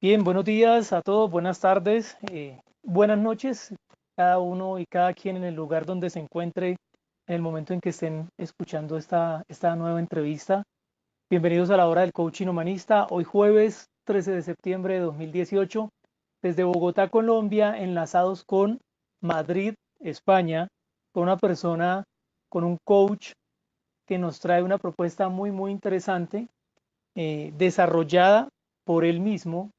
Bien, buenos días a todos, buenas tardes, buenas noches, cada uno y cada quien en el lugar donde se encuentre en el momento en que estén escuchando esta nueva entrevista. Bienvenidos a la hora del coaching humanista, hoy jueves 13 de septiembre de 2018, desde Bogotá, Colombia, enlazados con Madrid, España, con una persona, con un coach que nos trae una propuesta muy interesante, desarrollada por él mismo,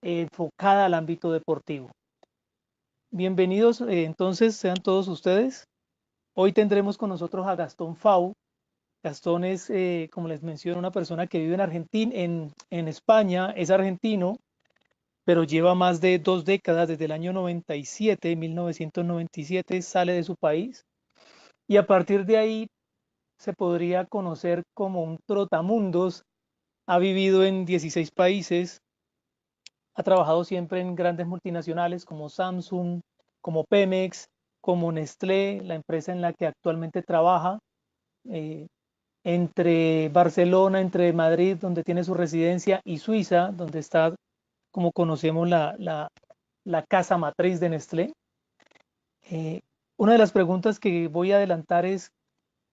enfocada al ámbito deportivo. Bienvenidos, entonces sean todos ustedes. Hoy tendremos con nosotros a Gastón Fau. Gastón es, como les menciono, una persona que vive en Argentina, en España, es argentino, pero lleva más de 2 décadas, desde el año 97, 1997, sale de su país y a partir de ahí se podría conocer como un trotamundos. Ha vivido en 16 países, ha trabajado siempre en grandes multinacionales como Samsung, como Pemex, como Nestlé, la empresa en la que actualmente trabaja, eh, entre Barcelona, entre Madrid, donde tiene su residencia, y Suiza, donde está, como conocemos, la casa matriz de Nestlé. Eh, una de las preguntas que voy a adelantar es,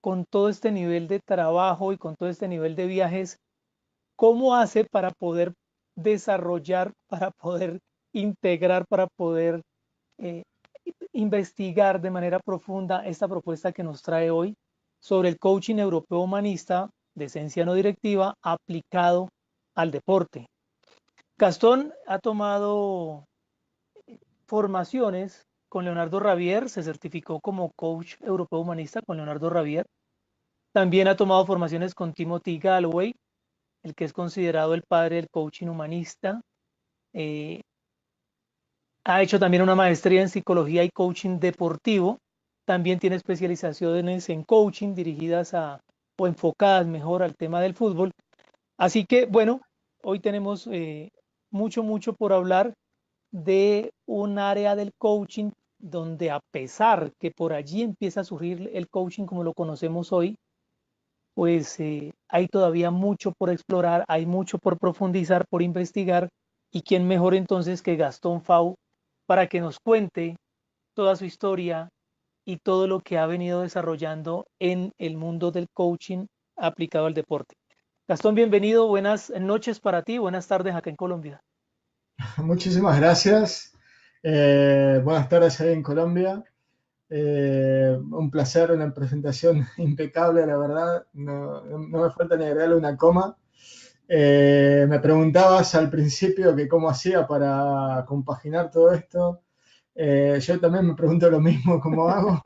con todo este nivel de trabajo y con todo este nivel de viajes, ¿cómo hace para poder desarrollar, para poder integrar, para poder eh, investigar de manera profunda esta propuesta que nos trae hoy sobre el coaching europeo humanista de esencia no directiva aplicado al deporte? Gastón ha tomado formaciones con Leonardo Ravier, se certificó como coach europeo humanista con Leonardo Ravier. También ha tomado formaciones con Timothy Galloway, el que es considerado el padre del coaching humanista. Eh, Ha hecho también una maestría en psicología y coaching deportivo. También tiene especializaciones en coaching dirigidas a o enfocadas mejor al tema del fútbol. Así que, bueno, hoy tenemos mucho por hablar de un área del coaching donde, a pesar que por allí empieza a surgir el coaching como lo conocemos hoy, pues hay todavía mucho por explorar, hay mucho por profundizar, por investigar, y quién mejor entonces que Gastón Fau para que nos cuente toda su historia y todo lo que ha venido desarrollando en el mundo del coaching aplicado al deporte. Gastón, bienvenido, buenas noches para ti, buenas tardes acá en Colombia. Muchísimas gracias. Buenas tardes ahí en Colombia. Un placer, una presentación impecable, la verdad. No me falta ni agregarle una coma. Me preguntabas al principio que cómo hacía para compaginar todo esto. Yo también me pregunto lo mismo, cómo hago.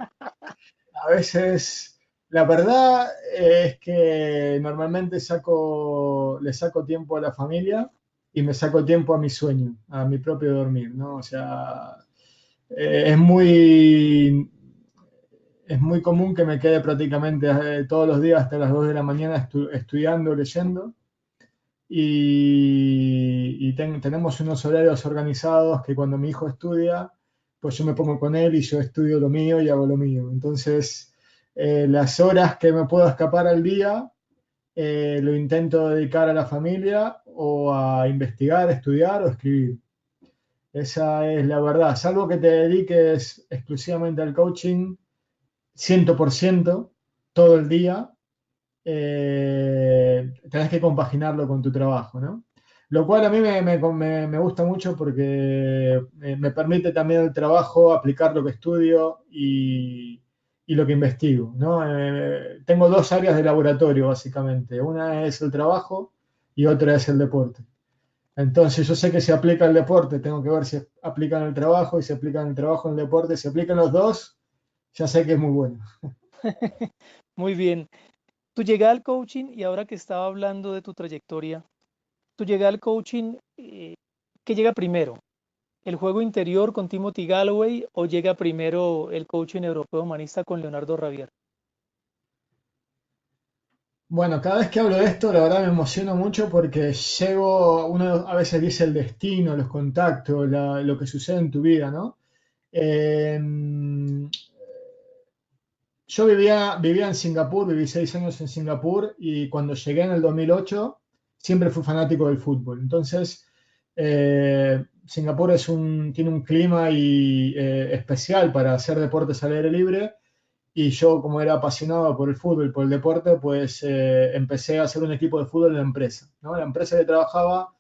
A veces, la verdad es que normalmente le saco tiempo a la familia y me saco tiempo a mi sueño, a mi propio dormir, ¿no? O sea, es muy común que me quede prácticamente todos los días hasta las 2 de la mañana estudiando, leyendo. Tenemos unos horarios organizados que cuando mi hijo estudia, pues yo me pongo con él y yo estudio lo mío y hago lo mío. Entonces, las horas que me puedo escapar al día, lo intento dedicar a la familia o a investigar, estudiar o escribir. Esa es la verdad. Salvo que te dediques exclusivamente al coaching, 100% todo el día, tenés que compaginarlo con tu trabajo, ¿no? Lo cual a mí me gusta mucho porque me permite también el trabajo aplicar lo que estudio y lo que investigo, ¿no? Tengo dos áreas de laboratorio, básicamente. Una es el trabajo y otra es el deporte. Entonces yo sé que si aplica el deporte, tengo que ver si aplican el trabajo y si aplican el trabajo en el deporte, si aplican los dos, ya sé que es muy bueno. Muy bien. Tu llegada al coaching, y ahora que estaba hablando de tu trayectoria, tu llegada al coaching, ¿qué llega primero? ¿El juego interior con Timothy Galloway o llega primero el coaching europeo humanista con Leonardo Ravier? Bueno, cada vez que hablo de esto, la verdad me emociono mucho porque uno a veces dice el destino, los contactos, lo que sucede en tu vida, ¿no? Eh, yo vivía en Singapur, viví 6 años en Singapur y cuando llegué en el 2008 siempre fui fanático del fútbol. Entonces, Singapur tiene un clima especial para hacer deportes al aire libre y yo, como era apasionado por el fútbol, por el deporte, pues empecé a hacer un equipo de fútbol en la empresa, ¿no? La empresa que trabajaba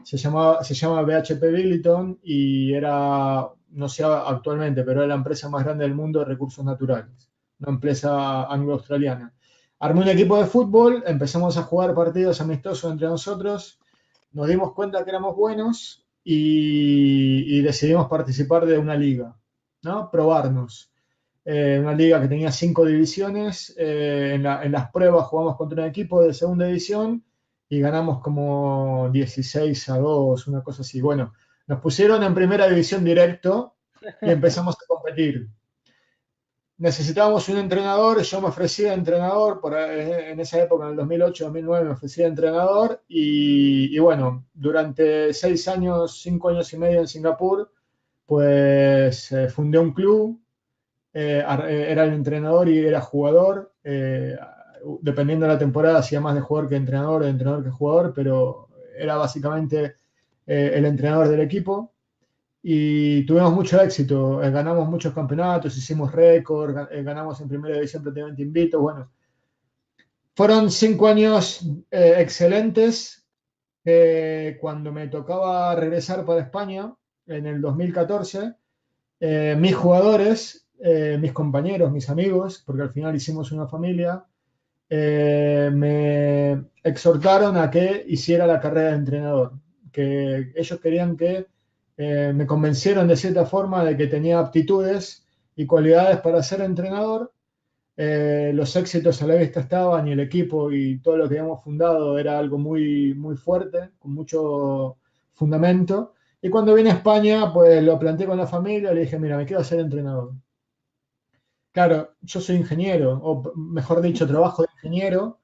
se llama BHP Billiton y era, no sé actualmente, pero era la empresa más grande del mundo de recursos naturales, una empresa anglo-australiana. Armé un equipo de fútbol, empezamos a jugar partidos amistosos entre nosotros, nos dimos cuenta que éramos buenos y decidimos participar de una liga, ¿no? Probarnos. Una liga que tenía 5 divisiones. En las pruebas jugamos contra un equipo de segunda división y ganamos como 16-2, una cosa así. Bueno, nos pusieron en primera división directo y empezamos a competir. Necesitábamos un entrenador, yo me ofrecía entrenador, en esa época, en el 2008-2009 me ofrecía entrenador y bueno, durante 6 años, 5 años y medio en Singapur, pues fundé un club, era el entrenador y era jugador, dependiendo de la temporada hacía más de jugador que entrenador, de entrenador que jugador, pero era básicamente el entrenador del equipo y tuvimos mucho éxito, ganamos muchos campeonatos, hicimos récord, ganamos en primera división prácticamente invicto. Bueno, fueron 5 años excelentes. Cuando me tocaba regresar para España en el 2014, mis jugadores, mis compañeros, mis amigos, porque al final hicimos una familia, me exhortaron a que hiciera la carrera de entrenador, que ellos querían que me convencieron de cierta forma de que tenía aptitudes y cualidades para ser entrenador. Los éxitos a la vista estaban y el equipo y todo lo que habíamos fundado era algo muy, muy fuerte, con mucho fundamento. Y cuando vine a España, pues lo planteé con la familia, le dije, mira, me quiero hacer entrenador. Claro, yo soy ingeniero, o mejor dicho, trabajo de ingeniero,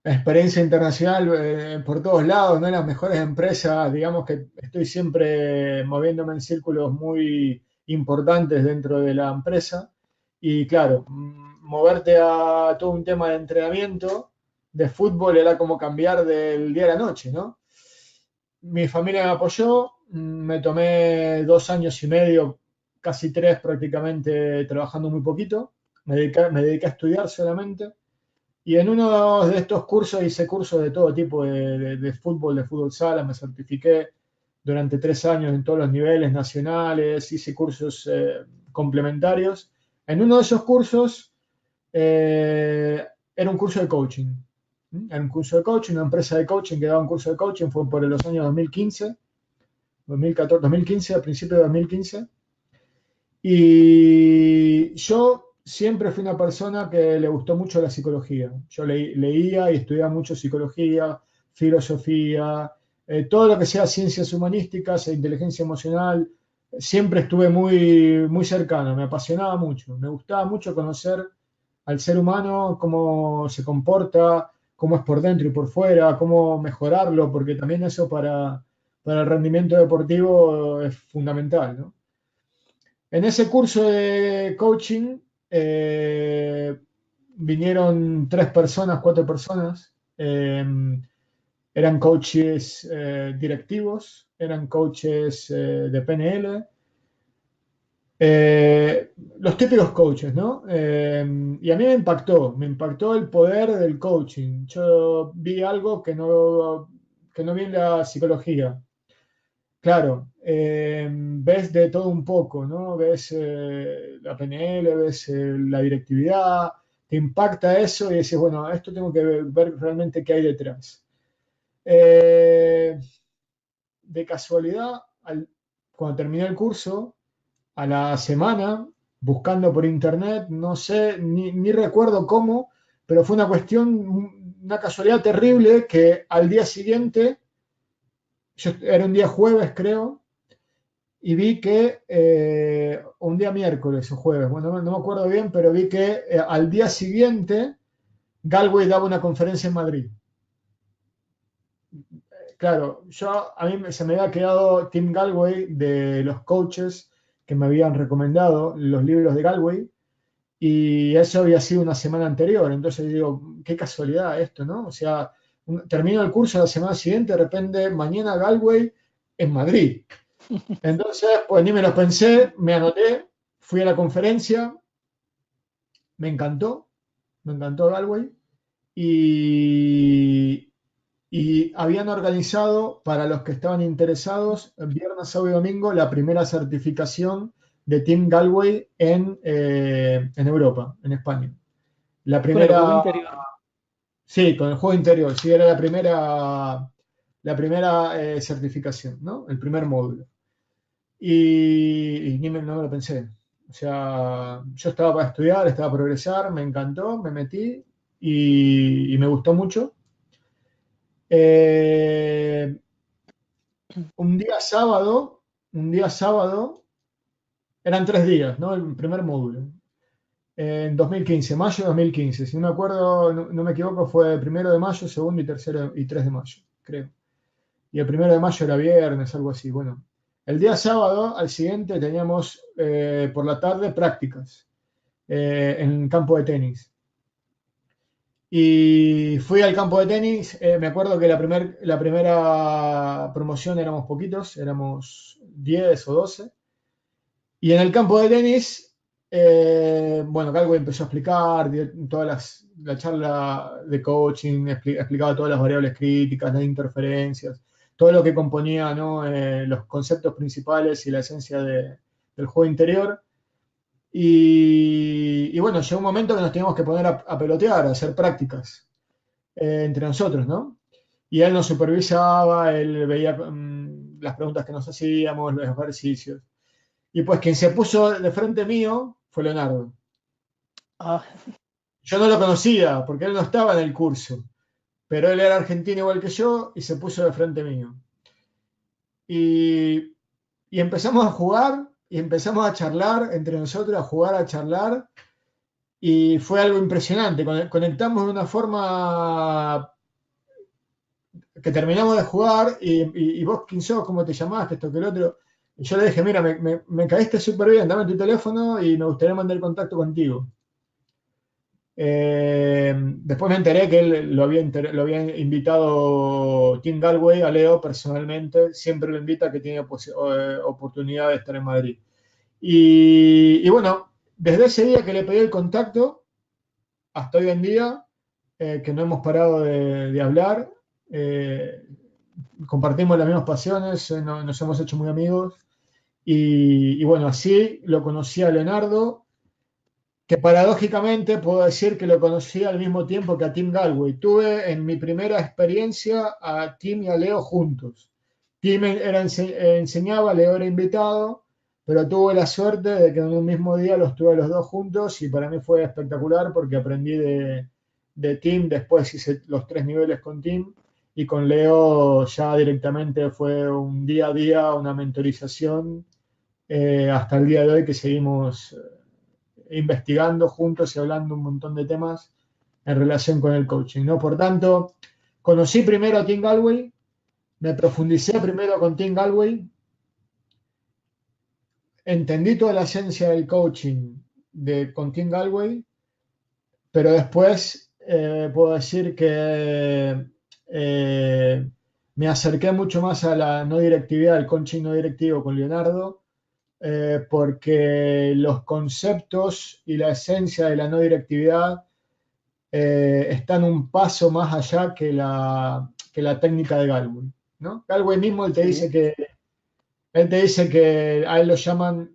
experiencia internacional por todos lados, ¿no? En las mejores empresas, digamos que estoy siempre moviéndome en círculos muy importantes dentro de la empresa. Y claro, moverte a todo un tema de entrenamiento de fútbol era como cambiar del día a la noche, ¿no? Mi familia me apoyó, me tomé 2 años y medio, casi tres prácticamente, trabajando muy poquito. Me dediqué a estudiar solamente. Y en uno de estos cursos hice cursos de todo tipo de fútbol sala, me certifiqué durante 3 años en todos los niveles nacionales, hice cursos complementarios. En uno de esos cursos era un curso de coaching. Era un curso de coaching, una empresa de coaching que daba un curso de coaching, fue por los años 2015, 2014, 2015, a principios de 2015. Y yo siempre fui una persona que le gustó mucho la psicología. Yo leía y estudiaba mucho psicología, filosofía, todo lo que sea ciencias humanísticas e inteligencia emocional. Siempre estuve muy, muy cercano, me apasionaba mucho. Me gustaba mucho conocer al ser humano, cómo se comporta, cómo es por dentro y por fuera, cómo mejorarlo, porque también eso para el rendimiento deportivo es fundamental, ¿no? En ese curso de coaching vinieron 3 personas, 4 personas. Eran coaches directivos, eran coaches de PNL, los típicos coaches, ¿no? Y a mí me impactó el poder del coaching. Yo vi algo que no vi en la psicología. Claro, ves de todo un poco, ¿no? Ves la PNL, ves la directividad, te impacta eso y dices, bueno, esto tengo que ver realmente qué hay detrás. Eh, de casualidad, cuando terminé el curso, a la semana, buscando por internet, no sé, ni recuerdo cómo, pero fue una cuestión, una casualidad terrible que al día siguiente, era un día jueves creo, y vi que un día miércoles o jueves, bueno, no me acuerdo bien, pero vi que al día siguiente Galway daba una conferencia en Madrid. Claro, a mí se me había quedado Tim Galway de los coaches que me habían recomendado los libros de Galway y eso había sido una semana anterior, entonces digo, qué casualidad esto, ¿no? O sea, termino el curso la semana siguiente, de repente mañana Galway en Madrid. Entonces, pues ni me lo pensé, me anoté, fui a la conferencia, me encantó, me encantó Galway y, y habían organizado para los que estaban interesados, viernes, sábado y domingo, la primera certificación de Team Galway en Europa, en España. La con el juego primera, interior. sí, con el juego interior, sí, era la primera certificación, ¿no? El primer módulo. Y no me lo pensé. O sea, yo estaba para estudiar, estaba para progresar, me encantó, me metí y me gustó mucho. Eh, un día sábado, un día sábado, eran 3 días, ¿no? El primer módulo. En 2015, mayo de 2015. Si no me acuerdo, no me equivoco, fue 1 de mayo, segundo y tercero y 3 de mayo, creo. Y el 1 de mayo era viernes, algo así. Bueno, el día sábado, al siguiente, teníamos por la tarde prácticas en campo de tenis. Y fui al campo de tenis, me acuerdo que la primera promoción éramos poquitos, éramos 10 o 12. Y en el campo de tenis, bueno, Galway empezó a explicar la charla de coaching, explicaba todas las variables críticas, las interferencias, todo lo que componía, ¿no? Los conceptos principales y la esencia del juego interior. Y bueno, llegó un momento que nos teníamos que poner a pelotear, a hacer prácticas entre nosotros, ¿no? Y él nos supervisaba, él veía las preguntas que nos hacíamos, los ejercicios. Y pues quien se puso de frente mío fue Leonardo. Ah, Yo no lo conocía porque él no estaba en el curso, pero él era argentino igual que yo y se puso de frente mío. Y, y empezamos a jugar y empezamos a charlar entre nosotros, a jugar, a charlar. Y fue algo impresionante. Conectamos de una forma que terminamos de jugar y vos, ¿quién sos? ¿Cómo te llamás? Que esto, que el otro. Y yo le dije, mira, me caíste súper bien, dame tu teléfono y me gustaría mandar contacto contigo. Después me enteré que él lo había invitado Tim Galway a Leo personalmente, siempre lo invita que tiene oportunidad de estar en Madrid. Y bueno, desde ese día que le pedí el contacto hasta hoy en día, que no hemos parado de hablar, eh, compartimos las mismas pasiones, nos hemos hecho muy amigos y bueno, así lo conocí a Leonardo, que paradójicamente puedo decir que lo conocí al mismo tiempo que a Tim Galway. Tuve en mi primera experiencia a Tim y a Leo juntos. Tim enseñaba, Leo era invitado, pero tuve la suerte de que en un mismo día los tuve los dos juntos y para mí fue espectacular porque aprendí de Tim, después hice los 3 niveles con Tim y con Leo ya directamente fue un día a día, una mentorización hasta el día de hoy que seguimos investigando juntos y hablando un montón de temas en relación con el coaching, ¿no? Por tanto, conocí primero a Tim Galway, me profundicé primero con Tim Galway, entendí toda la esencia del coaching con Tim Galway, pero después puedo decir que me acerqué mucho más a la no directividad, al coaching no directivo con Leonardo, porque los conceptos y la esencia de la no directividad están un paso más allá que la técnica de Galway, ¿no? Galway mismo sí, él te dice que a él lo llaman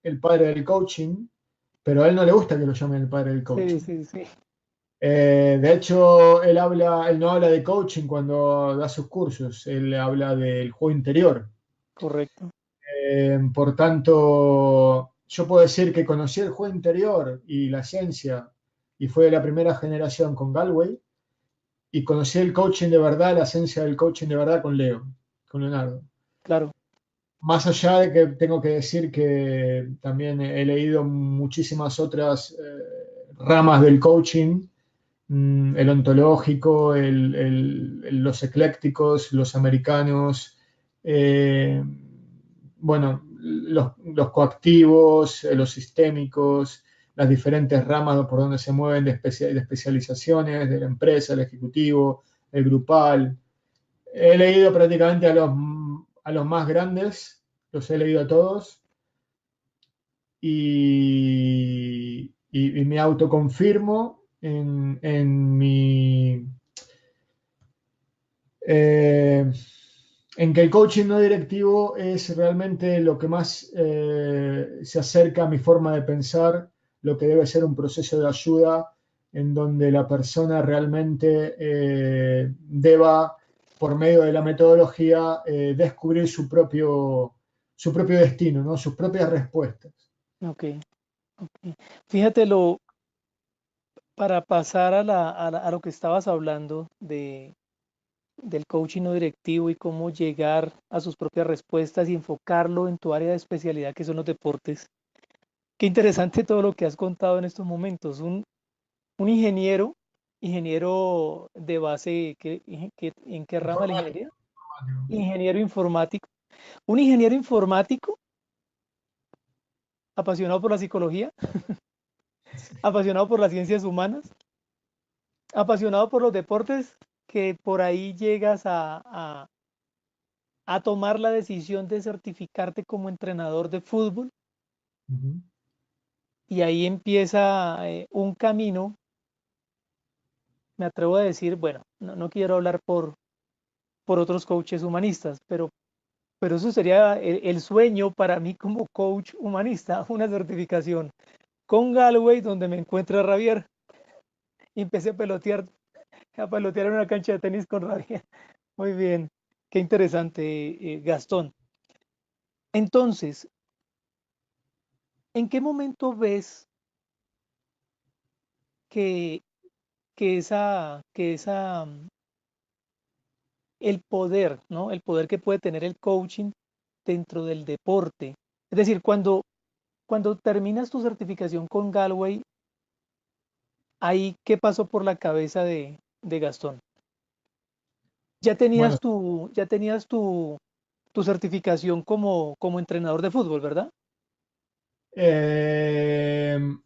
el padre del coaching, pero a él no le gusta que lo llamen el padre del sí, coaching. sí, sí, De hecho, él no habla de coaching cuando da sus cursos, él habla del juego interior. correcto. Por tanto, yo puedo decir que conocí el juego interior y la ciencia y fue de la primera generación con Galway y conocí el coaching de verdad, la esencia del coaching de verdad con Leo, con Leonardo. Claro, Más allá de que tengo que decir que también he leído muchísimas otras ramas del coaching, el ontológico, los eclécticos, los americanos, eh, bueno, los coactivos, los sistémicos, las diferentes ramas por donde se mueven de especializaciones, de la empresa, el ejecutivo, el grupal. He leído prácticamente a los más grandes, los he leído a todos y me autoconfirmo eh, en que el coaching no directivo es realmente lo que más se acerca a mi forma de pensar, lo que debe ser un proceso de ayuda en donde la persona realmente deba, por medio de la metodología, descubrir su propio destino, ¿no? Sus propias respuestas. Ok, ok. Fíjate, para pasar a lo que estabas hablando del coaching no directivo y cómo llegar a sus propias respuestas y enfocarlo en tu área de especialidad, que son los deportes. Qué interesante todo lo que has contado en estos momentos. Un ingeniero de base, ¿en qué rama de la Informático. ingeniería? Ingeniero informático. Un ingeniero informático apasionado por la psicología, apasionado por las ciencias humanas, apasionado por los deportes, que por ahí llegas a tomar la decisión de certificarte como entrenador de fútbol Ujú. y ahí empieza un camino, me atrevo a decir, bueno, no quiero hablar por otros coaches humanistas, pero eso sería el sueño para mí como coach humanista, una certificación con Galway donde me encuentre a Javier y empecé a pelotear en una cancha de tenis con Javier. Muy bien, qué interesante, Gastón. Entonces, ¿en qué momento ves que, que el poder, ¿no? El poder que puede tener el coaching dentro del deporte? Es decir, cuando terminas tu certificación con Galway, ahí, ¿qué pasó por la cabeza de Gastón? Bueno, Ya tenías tu certificación como entrenador de fútbol, ¿verdad?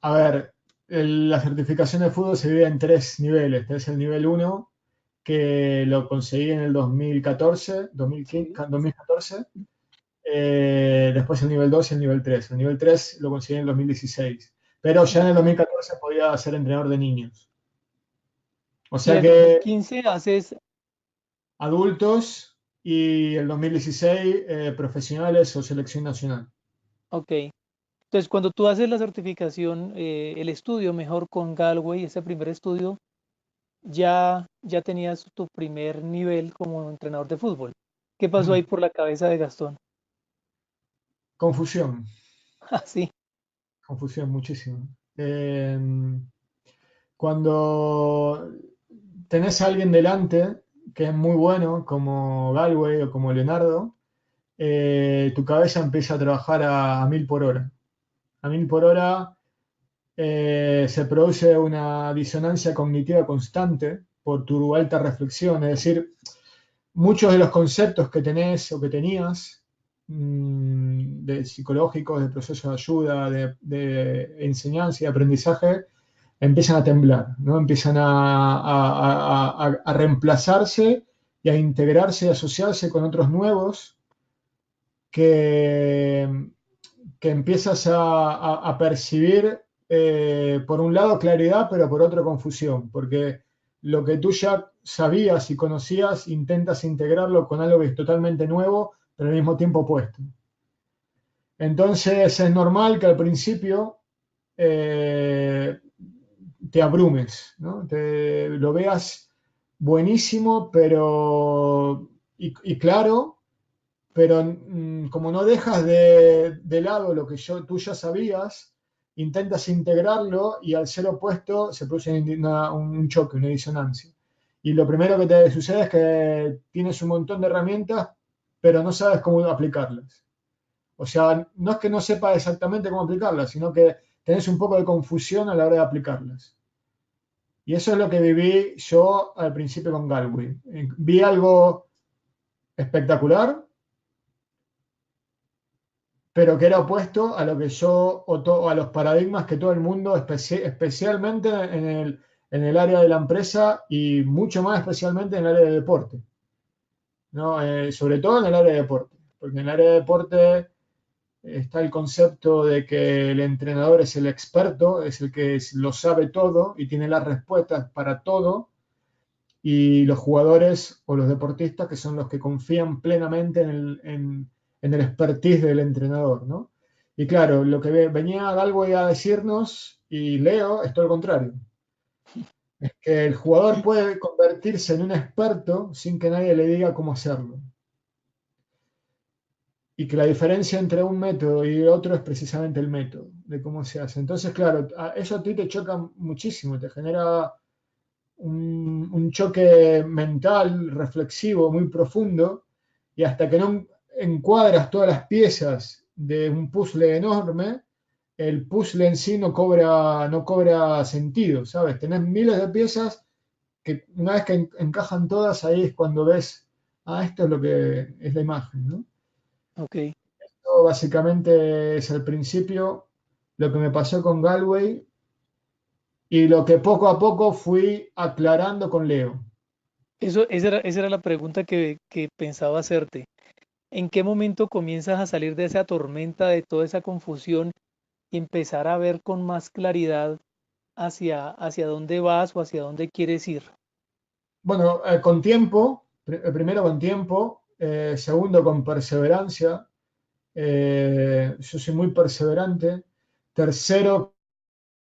a ver, la certificación de fútbol se divide en tres niveles. Es el nivel uno que lo conseguí en el 2014, 2015, Sí. 2014. Después el nivel 2 y el nivel 3. El nivel 3 lo conseguí en el 2016. Pero ya en el Ok. 2014 podía ser entrenador de niños. O Y en sea el que 2015 haces, adultos y el 2016 profesionales o selección nacional. ok. Entonces, cuando tú haces la certificación, el estudio mejor con Galway, ese primer estudio, ya tenías tu primer nivel como entrenador de fútbol. ¿Qué pasó ahí por la cabeza de Gastón? Confusión, Así, confusión muchísimo. Cuando tenés a alguien delante que es muy bueno, como Galway o como Leonardo, tu cabeza empieza a trabajar a 1000 por hora. A 1000 por hora se produce una disonancia cognitiva constante por tu alta reflexión, es decir, muchos de los conceptos que tenés o que tenías de psicológicos, de procesos de ayuda, de enseñanza y aprendizaje, empiezan a temblar, ¿no? Empiezan a reemplazarse y a integrarse y asociarse con otros nuevos que, que empiezas a percibir, por un lado, claridad, pero por otro, confusión, porque lo que tú ya sabías y conocías, intentas integrarlo con algo que es totalmente nuevo, pero al mismo tiempo opuesto. Entonces es normal que al principio eh, te abrumes, ¿no? Lo veas buenísimo, pero y claro, pero como no dejas de lado lo que tú ya sabías, intentas integrarlo y al ser opuesto se produce un choque, una disonancia. Y lo primero que te sucede es que tienes un montón de herramientas, pero no sabes cómo aplicarlas. O sea, no es que no sepas exactamente cómo aplicarlas, sino que tenés un poco de confusión a la hora de aplicarlas. Y eso es lo que viví yo al principio con Galway. Vi algo espectacular, pero que era opuesto a lo que yo, a los paradigmas que todo el mundo, especialmente en el área de la empresa y mucho más especialmente en el área de deporte, ¿no? Sobre todo en el área de deporte. porque en el área de deporte está el concepto de que el entrenador es el experto, es el que lo sabe todo y tiene las respuestas para todo, y los jugadores o los deportistas que son los que confían plenamente en el expertise del entrenador, ¿no? Y claro, lo que venía Galway a decirnos, y Leo, es todo lo contrario. Es que el jugador puede convertirse en un experto sin que nadie le diga cómo hacerlo. Y que la diferencia entre un método y otro es precisamente el método, de cómo se hace. Entonces, claro, eso a ti te choca muchísimo, te genera un choque mental, reflexivo, muy profundo, y hasta que no encuadras todas las piezas de un puzzle enorme, el puzzle en sí no cobra sentido, ¿sabes? Tenés miles de piezas que una vez que encajan todas, ahí es cuando ves, esto es lo que es la imagen, ¿no? Ok. Esto básicamente es al principio lo que me pasó con Galway y lo que poco a poco fui aclarando con Leo. Esa era la pregunta que pensaba hacerte. ¿En qué momento comienzas a salir de esa tormenta, de toda esa confusión y empezar a ver con más claridad hacia dónde vas o hacia dónde quieres ir? Bueno, con tiempo, primero con tiempo, segundo con perseverancia, yo soy muy perseverante, tercero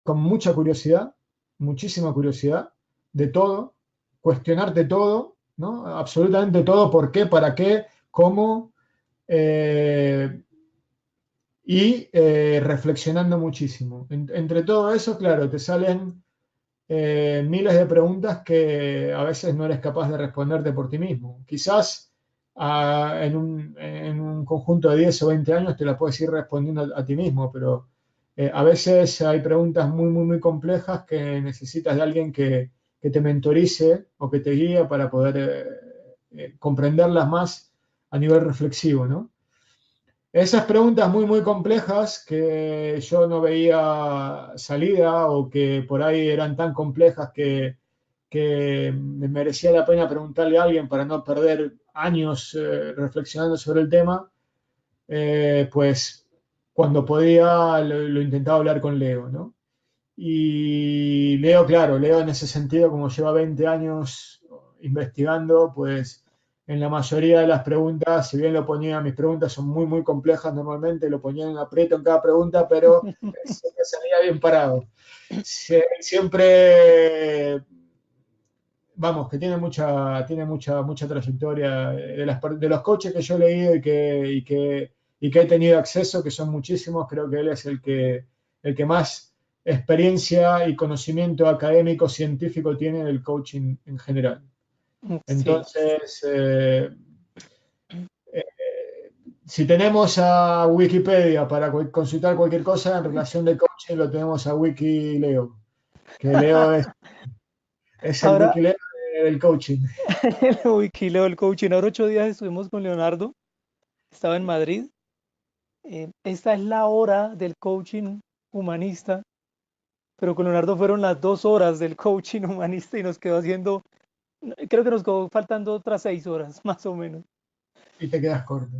con mucha curiosidad, muchísima curiosidad de todo, cuestionarte todo, ¿no? Absolutamente todo, por qué, para qué, cómo, eh, y reflexionando muchísimo. Entre todo eso, claro, te salen miles de preguntas que a veces no eres capaz de responderte por ti mismo. Quizás en un conjunto de 10 o 20 años te las puedes ir respondiendo a ti mismo, pero a veces hay preguntas muy, muy, muy complejas que necesitas de alguien que te mentorice o que te guíe para poder comprenderlas más a nivel reflexivo, ¿no? Esas preguntas muy, muy complejas que yo no veía salida o que por ahí eran tan complejas que me merecía la pena preguntarle a alguien para no perder años reflexionando sobre el tema, pues cuando podía lo intentaba hablar con Leo, ¿no? Y Leo, claro, Leo en ese sentido, como lleva 20 años investigando, pues en la mayoría de las preguntas, si bien lo ponía, mis preguntas son muy, muy complejas normalmente, lo ponía en aprieto en cada pregunta, pero siempre salía bien parado. Siempre, vamos, que tiene mucha trayectoria de los coaches que yo he leído y que he tenido acceso, que son muchísimos, creo que él es el que más experiencia y conocimiento académico, científico tiene del coaching en general. Sí, Entonces, eh, si tenemos a Wikipedia para consultar cualquier cosa en relación de coaching, lo tenemos a Wikileo, que Leo es el ahora Wikileo del coaching. el Wikileo del coaching. Ahora 8 días estuvimos con Leonardo, estaba en Madrid. Esta es la hora del coaching humanista, pero con Leonardo fueron las 2 horas del coaching humanista y nos quedó haciendo, creo que nos quedó faltando otras 6 horas, más o menos. Y te quedas corto.